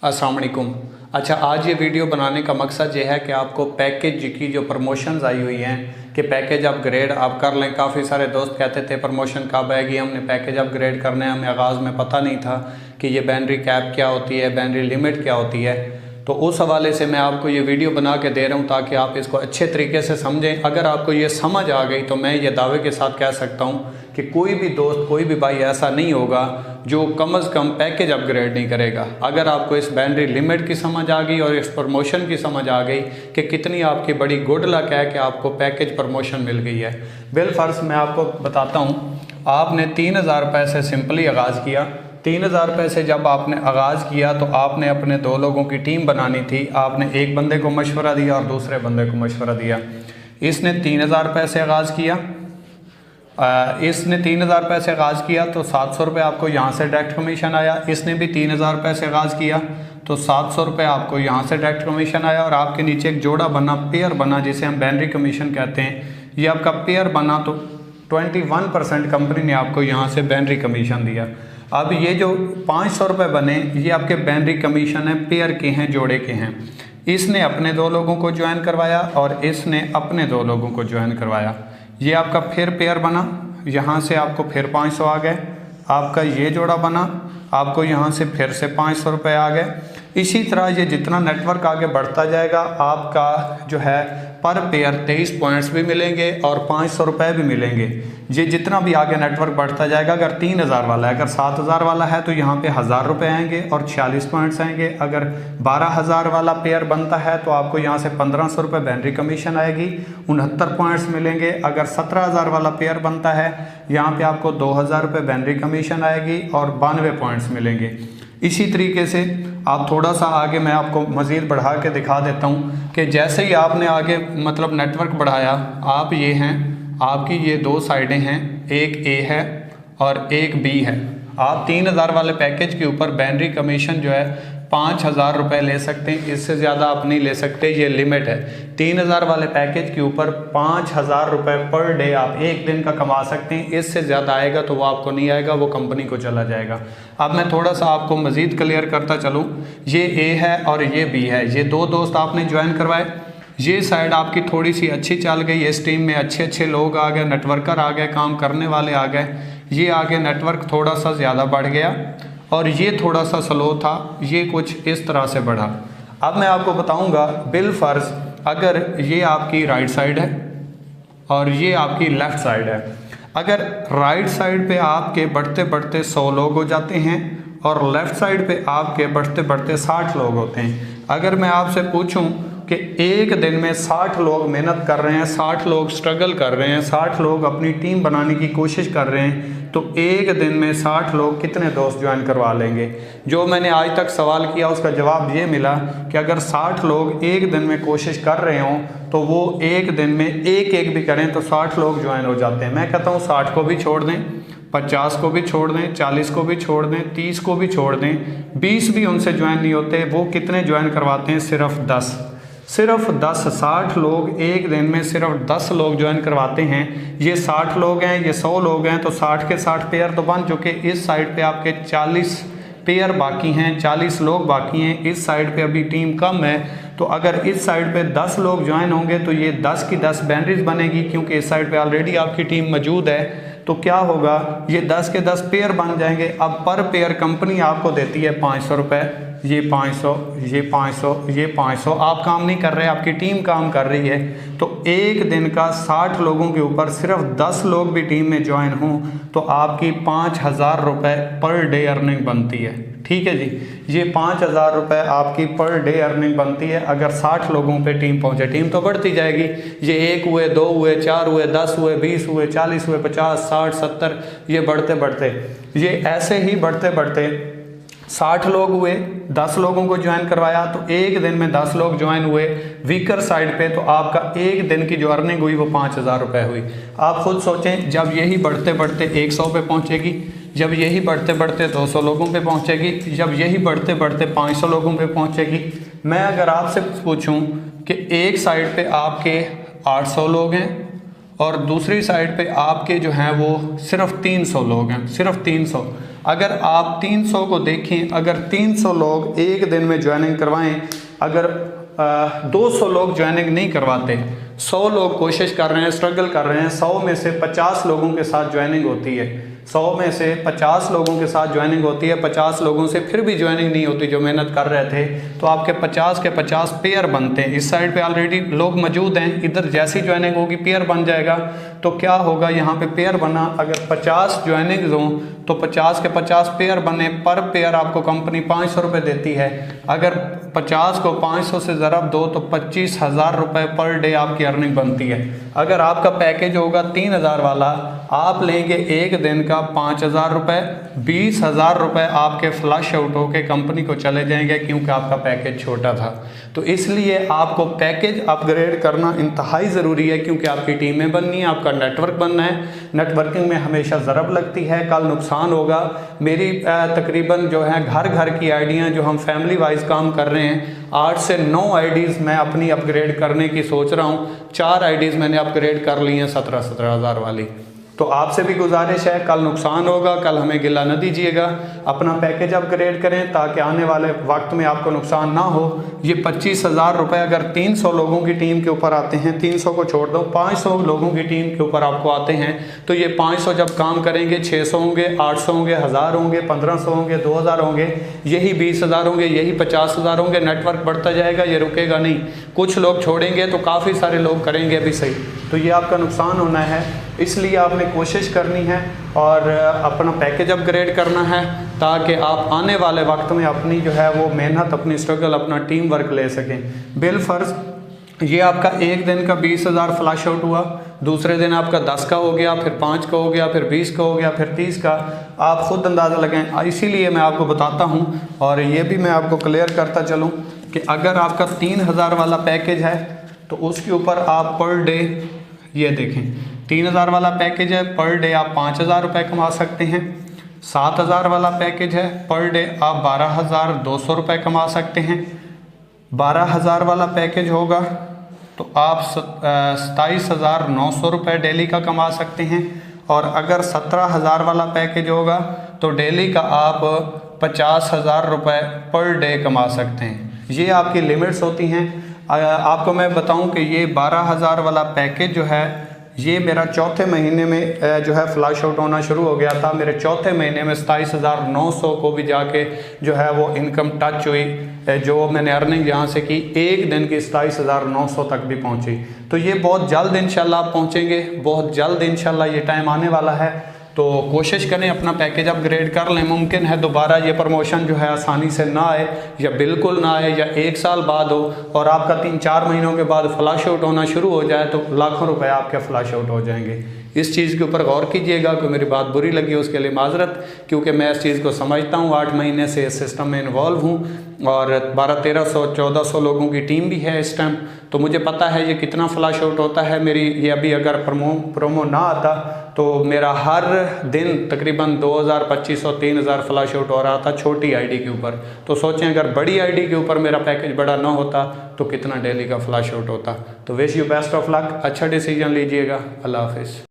अस्सलाम वालेकुम। अच्छा, आज ये वीडियो बनाने का मकसद ये है कि आपको पैकेज की जो प्रमोशंस आई हुई हैं कि पैकेज अपग्रेड आप कर लें। काफ़ी सारे दोस्त कहते थे प्रमोशन कब आएगी, हमने पैकेज अपग्रेड करना है, हमें आगाज़ में पता नहीं था कि ये बैटरी कैप क्या होती है, बैटरी लिमिट क्या होती है। तो उस हवाले से मैं आपको ये वीडियो बना के दे रहा हूँ ताकि आप इसको अच्छे तरीके से समझें। अगर आपको ये समझ आ गई तो मैं ये दावे के साथ कह सकता हूँ कि कोई भी दोस्त, कोई भी भाई ऐसा नहीं होगा जो कम अज़ कम पैकेज अपग्रेड नहीं करेगा। अगर आपको इस बैटरी लिमिट की समझ आ गई और इस प्रमोशन की समझ आ गई कि कितनी आपकी बड़ी गुड लक है कि आपको पैकेज प्रमोशन मिल गई है। बिलफर्ज मैं आपको बताता हूँ, आपने 3000 रुपये से सिंपली आगाज़ किया। 3000 रुपये से जब आपने आगाज़ किया तो आपने अपने 2 लोगों की टीम बनानी थी। आपने एक बंदे को मशवरा दिया और दूसरे बंदे को मशवरा दिया। इसने 3000 रुपये से आगाज़ किया, इसने 3000 रुपये से आगाज़ किया तो 700 रुपये आपको यहाँ से डायरेक्ट कमीशन आया। इसने भी 3000 रुपये से आगाज़ किया तो 700 रुपये आपको यहाँ से डायरेक्ट कमीशन आया। और आपके नीचे एक जोड़ा बना, पेयर बना, जिसे हम बैटरी कमीशन कहते हैं। ये आपका पेयर बना तो 21% कंपनी ने आपको यहाँ से बैटरी कमीशन दिया। अब ये जो 500 रुपये बने, ये आपके बैटरी कमीशन है, पेयर के हैं, जोड़े के हैं। इसने अपने 2 लोगों को ज्वाइन करवाया और इसने अपने 2 लोगों को ज्वाइन करवाया। ये आपका फिर पेयर बना, यहाँ से आपको फिर 500 आ गए। आपका ये जोड़ा बना, आपको यहाँ से फिर से 500 रुपये आ गए। इसी तरह ये जितना नेटवर्क आगे बढ़ता जाएगा आपका जो है पर पेयर 23 पॉइंट्स भी मिलेंगे और 500 रुपये भी मिलेंगे। ये जितना भी आगे नेटवर्क बढ़ता जाएगा, अगर 3000 वाला है, अगर 7000 वाला है तो यहाँ पे 1000 रुपये आएंगे और 46 पॉइंट्स आएंगे। अगर 12000 वाला पेयर बनता है तो आपको यहाँ से 1500 रुपये बैटरी कमीशन आएगी, 69 पॉइंट्स मिलेंगे। अगर 17000 वाला पेयर बनता है, यहाँ पे आपको 2000 रुपये बैटरी कमीशन आएगी और 92 पॉइंट्स मिलेंगे। इसी तरीके से आप थोड़ा सा आगे मैं आपको मज़ीद बढ़ा के दिखा देता हूँ कि जैसे ही आपने आगे मतलब नेटवर्क बढ़ाया, आप ये हैं, आपकी ये 2 साइडें हैं, एक ए है और एक बी है। आप 3000 वाले पैकेज के ऊपर बैटरी कमीशन जो है 5000 रुपये ले सकते हैं, इससे ज़्यादा आप नहीं ले सकते, ये लिमिट है। 3000 वाले पैकेज के ऊपर 5000 रुपये पर डे आप एक दिन का कमा सकते हैं। इससे ज़्यादा आएगा तो वो आपको नहीं आएगा, वो कंपनी को चला जाएगा। अब मैं थोड़ा सा आपको मज़ीद क्लियर करता चलूँ। ये ए है और ये बी है, ये 2 दोस्त आपने ज्वाइन करवाए। ये साइड आपकी थोड़ी सी अच्छी चल गई, इस टीम में अच्छे अच्छे लोग आ गए, नेटवर्कर आ गए, काम करने वाले आ गए। ये आगे नेटवर्क थोड़ा सा ज़्यादा बढ़ गया और ये थोड़ा सा स्लो था, ये कुछ इस तरह से बढ़ा। अब मैं आपको बताऊंगा बिलफर्ज, अगर ये आपकी राइट साइड है और ये आपकी लेफ़्ट साइड है, अगर राइट साइड पे आपके बढ़ते बढ़ते 100 लोग हो जाते हैं और लेफ़्ट साइड पे आपके बढ़ते बढ़ते 60 लोग होते हैं। अगर मैं आपसे पूछूं कि एक दिन में 60 लोग मेहनत कर रहे हैं, 60 लोग स्ट्रगल कर रहे हैं, 60 लोग अपनी टीम बनाने की कोशिश कर रहे हैं, तो एक दिन में 60 लोग कितने दोस्त ज्वाइन करवा लेंगे? जो मैंने आज तक सवाल किया उसका जवाब ये मिला कि अगर 60 लोग एक दिन में कोशिश कर रहे हों तो वो एक दिन में एक भी करें तो 60 लोग ज्वाइन हो जाते हैं। मैं कहता हूँ 60 को भी छोड़ दें, 50 को भी छोड़ दें, 40 को भी छोड़ दें, 30 को भी छोड़ दें, 20 भी उनसे ज्वाइन नहीं होते। वो कितने ज्वाइन करवाते हैं? सिर्फ 10। 60 लोग एक दिन में सिर्फ 10 लोग ज्वाइन करवाते हैं। ये 60 लोग हैं, ये 100 लोग हैं, तो 60 के 60 पेयर तो बन चुके। इस साइड पे आपके 40 पेयर बाकी हैं, 40 लोग बाकी हैं। इस साइड पे अभी टीम कम है, तो अगर इस साइड पे 10 लोग ज्वाइन होंगे तो ये 10 की 10 बैटरीज बनेगी, क्योंकि इस साइड पे ऑलरेडी आपकी टीम मौजूद है। तो क्या होगा, ये 10 के 10 पेयर बन जाएंगे। अब पर पेयर कंपनी आपको देती है 500 रुपये, ये 500, ये 500, ये 500। आप काम नहीं कर रहे, आपकी टीम काम कर रही है। तो एक दिन का 60 लोगों के ऊपर सिर्फ 10 लोग भी टीम में ज्वाइन हों तो आपकी 5000 रुपये पर डे अर्निंग बनती है। ठीक है जी, ये 5000 रुपये आपकी पर डे अर्निंग बनती है अगर 60 लोगों पे टीम पहुंचे। टीम तो बढ़ती जाएगी, ये 1 हुए, 2 हुए, 4 हुए, 10 हुए, 20 हुए, 40 हुए, 50, 60, 70, ये बढ़ते बढ़ते, ये ऐसे ही बढ़ते बढ़ते 60 लोग हुए, 10 लोगों को ज्वाइन करवाया तो एक दिन में 10 लोग ज्वाइन हुए वीकर साइड पे, तो आपका एक दिन की जो अर्निंग हुई वो 5000 रुपये हुई। आप खुद सोचें, जब यही बढ़ते बढ़ते 100 पे पहुंचेगी, जब यही बढ़ते बढ़ते 200 लोगों पे पहुंचेगी, जब यही बढ़ते बढ़ते 500 लोगों पे पहुंचेगी। मैं अगर आपसे पूछूं कि एक साइड पे आपके 800 लोग हैं और दूसरी साइड पे आपके जो हैं वो सिर्फ 300 लोग हैं, सिर्फ 300। अगर आप 300 को देखें, अगर 300 लोग एक दिन में ज्वाइनिंग करवाएं, अगर 200 लोग ज्वाइनिंग नहीं करवाते, 100 लोग कोशिश कर रहे हैं, स्ट्रगल कर रहे हैं, 100 में से 50 लोगों के साथ ज्वाइनिंग होती है, 100 में से 50 लोगों के साथ ज्वाइनिंग होती है, 50 लोगों से फिर भी ज्वाइनिंग नहीं होती जो मेहनत कर रहे थे, तो आपके 50 के 50 पेयर बनते हैं। इस साइड पे ऑलरेडी लोग मौजूद हैं, इधर जैसी ज्वाइनिंग होगी पेयर बन जाएगा। तो क्या होगा, यहाँ पे पेयर बना, अगर 50 ज्वाइनिंग हों तो 50 के 50 पेयर बने, पर पेयर आपको कंपनी 500 रुपये देती है। अगर 50 को 500 से ज़रब दो तो 25,000 रुपये पर डे आपकी अर्निंग बनती है। अगर आपका पैकेज होगा 3,000 वाला, आप लेंगे एक दिन का 5,000 रुपये, 20,000 रुपये आपके फ्लश आउट होके कंपनी को चले जाएंगे, क्योंकि आपका पैकेज छोटा था। तो इसलिए आपको पैकेज अपग्रेड करना इंतहाई ज़रूरी है, क्योंकि आपकी टीमें बननी है, आपका नेटवर्क बनना है। नेटवर्किंग में हमेशा ज़रब लगती है, कल नुकसान होगा। मेरी तकरीबन जो है घर घर की आइडियाँ जो हम फैमिली वाइज काम कर रहे हैं, 8 से 9 आईडीज़ मैं अपनी अपग्रेड करने की सोच रहा हूँ। 4 आईडीज़ मैंने अपग्रेड कर ली हैं 17,000 वाली। तो आपसे भी गुजारिश है, कल नुकसान होगा, कल हमें गिला न दीजिएगा, अपना पैकेज अपग्रेड करें ताकि आने वाले वक्त में आपको नुकसान ना हो। ये 25,000 रुपये अगर 300 लोगों की टीम के ऊपर आते हैं, 300 को छोड़ दो, 500 लोगों की टीम के ऊपर आपको आते हैं, तो ये 500 जब काम करेंगे 600 होंगे, 800 होंगे, 1000 होंगे, 1500 होंगे, 2000 होंगे, यही 20,000 होंगे, यही 50,000 होंगे। नेटवर्क बढ़ता जाएगा, ये रुकेगा नहीं। कुछ लोग छोड़ेंगे तो काफ़ी सारे लोग करेंगे अभी सही, तो ये आपका नुकसान होना है। इसलिए आपने कोशिश करनी है और अपना पैकेज अपग्रेड करना है, ताकि आप आने वाले वक्त में अपनी जो है वो मेहनत, अपनी स्ट्रगल, अपना टीम वर्क ले सकें। बिलफर्ज ये आपका एक दिन का 20,000 फ्लैश आउट हुआ, दूसरे दिन आपका 10 का हो गया, फिर 5 का हो गया, फिर 20 का हो गया, फिर 30 का। आप ख़ुद अंदाज़ा लगाएं। इसीलिए मैं आपको बताता हूँ और ये भी मैं आपको क्लियर करता चलूँ कि अगर आपका 3,000 वाला पैकेज है तो उसके ऊपर आप पर डे, ये देखें 3,000 वाला पैकेज है, पर डे आप 5,000 रुपये कमा सकते हैं। 7,000 वाला पैकेज है, पर डे आप 12,200 रुपये कमा सकते हैं। 12,000 वाला पैकेज होगा तो आप 27,900 रुपये डेली का कमा सकते हैं। और अगर 17,000 वाला पैकेज होगा तो डेली का आप 50,000 रुपये पर डे कमा सकते हैं। ये आपकी लिमिट्स होती हैं। आपको मैं बताऊं कि ये 12,000 वाला पैकेज जो है, ये मेरा चौथे महीने में जो है फ्लैश आउट होना शुरू हो गया था। मेरे चौथे महीने में 27,900 को भी जाके जो है वो इनकम टच हुई, जो मैंने अर्निंग यहाँ से की, एक दिन की 27,900 तक भी पहुँची। तो ये बहुत जल्द इंशाल्लाह आप पहुँचेंगे, बहुत जल्द इंशाल्लाह ये टाइम आने वाला है। तो कोशिश करें अपना पैकेज अपग्रेड कर लें। मुमकिन है दोबारा ये प्रमोशन जो है आसानी से ना आए, या बिल्कुल ना आए, या 1 साल बाद हो और आपका 3-4 महीनों के बाद फ्लैश आउट होना शुरू हो जाए तो लाखों रुपए आपके फ्लैश आउट हो जाएंगे। इस चीज़ के ऊपर गौर कीजिएगा। कोई मेरी बात बुरी लगी उसके लिए माजरत, क्योंकि मैं इस चीज़ को समझता हूँ। 8 महीने से इस सिस्टम में इन्वॉल्व हूँ और 1200-1300 लोगों की टीम भी है इस टाइम, तो मुझे पता है ये कितना फ्लैश आउट होता है। मेरी ये अभी अगर प्रोमो ना आता तो मेरा हर दिन तकरीबन 2,000-2,500-3,000 फ्लैश आउट हो रहा था छोटी आईडी के ऊपर। तो सोचें अगर बड़ी आईडी के ऊपर मेरा पैकेज बड़ा ना होता तो कितना डेली का फ्लैश आउट होता। तो wish you best of luck, अच्छा डिसीजन लीजिएगा। अल्लाह हाफिज़।